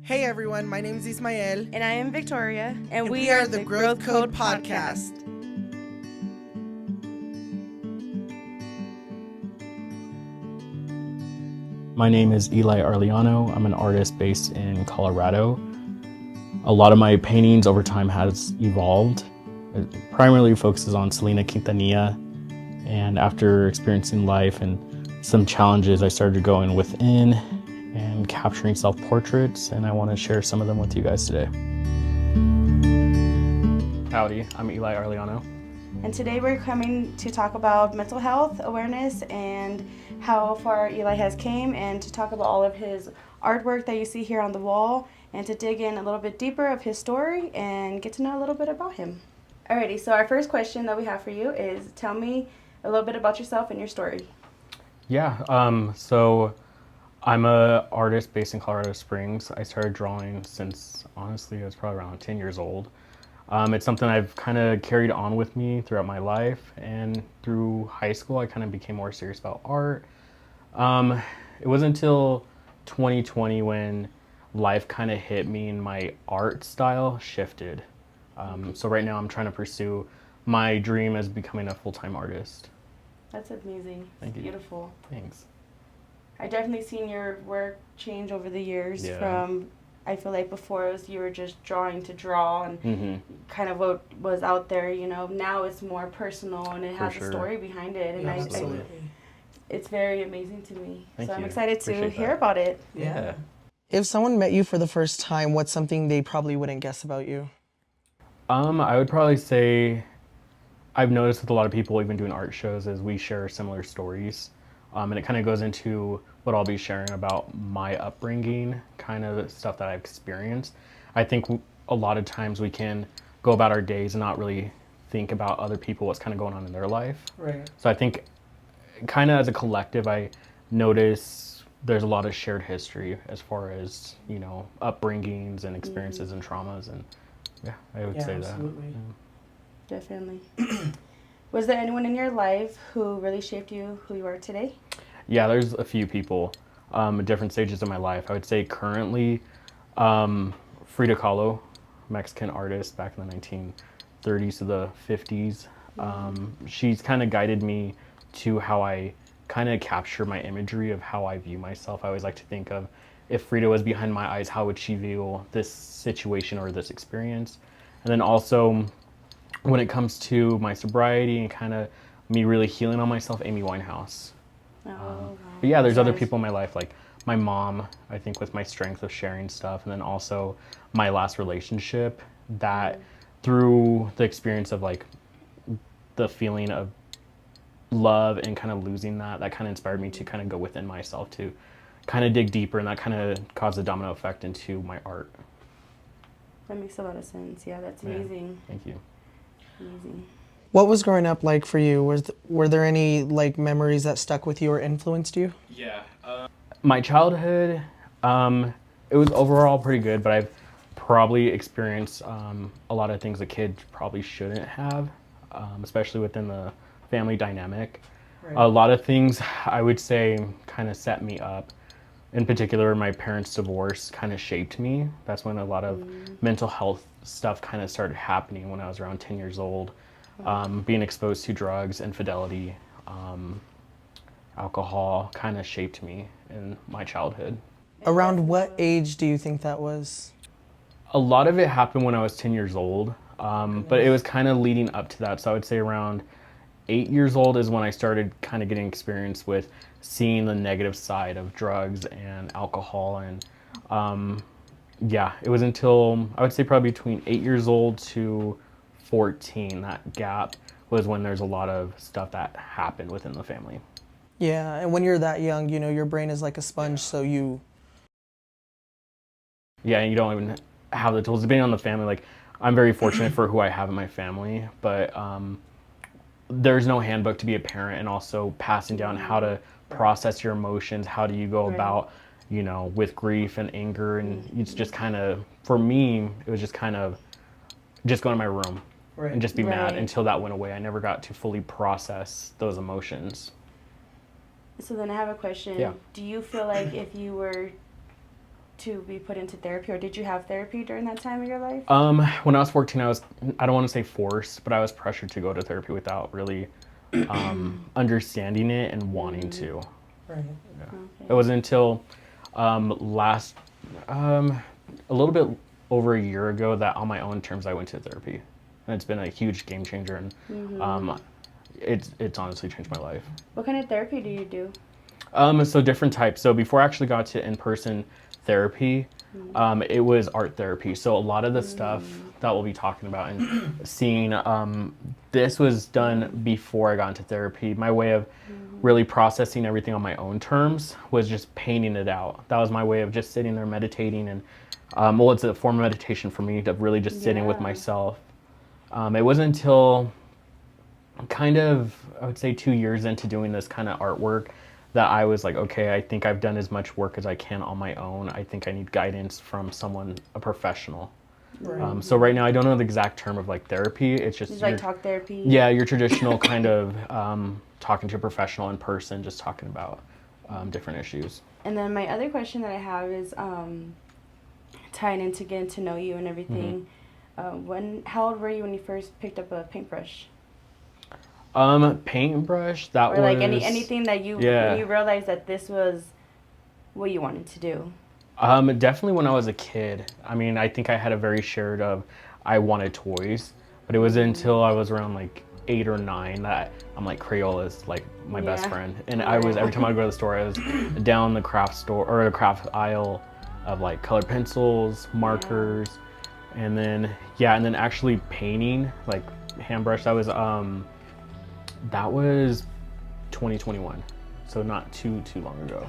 Hey everyone, my name is Ismael. And I am Victoria. And we are the Growth Code Podcast. My name is Eli Arellano. I'm an artist based in Colorado. A lot of my paintings over time has evolved. It primarily focuses on Selena Quintanilla. And after experiencing life and some challenges, I started going within and capturing self-portraits, and I want to share some of them with you guys today. Howdy, I'm Eli Arellano. And today we're coming to talk about mental health awareness and how far Eli has came, and to talk about all of his artwork that you see here on the wall, and to dig in a little bit deeper of his story and get to know a little bit about him. Alrighty, so our first question that we have for you is, tell me a little bit about yourself and your story. Yeah, so I'm an artist based in Colorado Springs. I started drawing since, honestly, I was probably around 10 years old. It's something I've kind of carried on with me throughout my life, and through high school I kind of became more serious about art. It wasn't until 2020 when life kind of hit me and my art style shifted. So right now I'm trying to pursue my dream as becoming a full-time artist. That's amazing. Thank you. Beautiful. Thanks. I definitely seen your work change over the years. Yeah. From, I feel like before it was you were just drawing to draw and kind of what was out there, you know. Now it's more personal and it has a story behind it, and Absolutely. it's very amazing to me. Thank so I'm you. excited to Appreciate hear that. about it. Yeah. If someone met you for the first time, what's something they probably wouldn't guess about you? I would probably say I've noticed with a lot of people even doing art shows is we share similar stories. And it kind of goes into what I'll be sharing about my upbringing, kind of the stuff that I've experienced. I think a lot of times we can go about our days and not really think about other people, what's kind of going on in their life. Right. So I think kind of as a collective, I notice there's a lot of shared history as far as, you know, upbringings and experiences and traumas. And yeah, I would say absolutely. that. Definitely. Was there anyone in your life who really shaped you who you are today? Yeah, there's a few people at different stages of my life. I would say currently, Frida Kahlo, Mexican artist back in the 1930s to the 50s. She's kind of guided me to how I kind of capture my imagery of how I view myself. I always like to think of, if Frida was behind my eyes, how would she view this situation or this experience? And then also, when it comes to my sobriety and kind of me really healing on myself, Amy Winehouse. But yeah, there's other people in my life, like my mom, I think, with my strength of sharing stuff, and then also my last relationship, that through the experience of like the feeling of love and kind of losing that kind of inspired me to kind of go within myself to kind of dig deeper, and that kind of caused a domino effect into my art. That makes a lot of sense. Yeah, that's amazing. Thank you. Amazing. What was growing up like for you? Were there any like memories that stuck with you or influenced you? Yeah. My childhood, it was overall pretty good, but I've probably experienced a lot of things a kid probably shouldn't have, especially within the family dynamic. Right. A lot of things I would say kind of set me up. In particular, my parents' divorce kind of shaped me. That's when a lot of mental health stuff kind of started happening when I was around 10 years old. Being exposed to drugs, infidelity, alcohol kind of shaped me in my childhood. Around what age do you think that was? A lot of it happened when I was 10 years old, but it was kind of leading up to that. So I would say around 8 years old is when I started kind of getting experience with seeing the negative side of drugs and alcohol. And yeah, it was until I would say probably between 8 years old to 14, that gap was when there's a lot of stuff that happened within the family. Yeah, and when you're that young, you know, your brain is like a sponge, so you... Yeah, and you don't even have the tools. Depending on the family, like, I'm very fortunate for who I have in my family, but there's no handbook to be a parent, and also passing down how to process your emotions. How do you go about, you know, with grief and anger, and it's just kind of, for me, it was just kind of just go in my room and just be mad until that went away. I never got to fully process those emotions. So then I have a question. Yeah. Do you feel like if you were to be put into therapy, or did you have therapy during that time of your life? When I was 14, I don't want to say forced, but I was pressured to go to therapy without really understanding it and wanting to. Right. Yeah. Okay. It wasn't until last, a little bit over a year ago that on my own terms I went to therapy. And it's been a huge game changer, and it's honestly changed my life. What kind of therapy do you do? So different types. So before I actually got to in-person therapy, it was art therapy. So a lot of the stuff that we'll be talking about and seeing, this was done before I got into therapy. My way of really processing everything on my own terms was just painting it out. That was my way of just sitting there meditating, and well, it's a form of meditation for me, to really just sitting with myself. It wasn't until kind of, I would say 2 years into doing this kind of artwork that I was like, okay, I think I've done as much work as I can on my own. I think I need guidance from someone, a professional. Right. So right now, I don't know the exact term of like therapy. It's just It's like talk therapy. yeah, your traditional kind of talking to a professional in person, just talking about different issues. And then my other question that I have is tying into getting to know you and everything. How old were you when you first picked up a paintbrush? Paintbrush, that Or like was anything that you yeah. when you realized that this was what you wanted to do. Definitely when I was a kid. I mean, I think I had a very shared of I wanted toys, but it was until I was around like 8 or 9 that I'm like, Crayola is like my best friend. And I was, every time I go to the store, I was down the craft store or the craft aisle of like colored pencils, markers, and then actually painting, like hand brush. That was 2021, so not too long ago.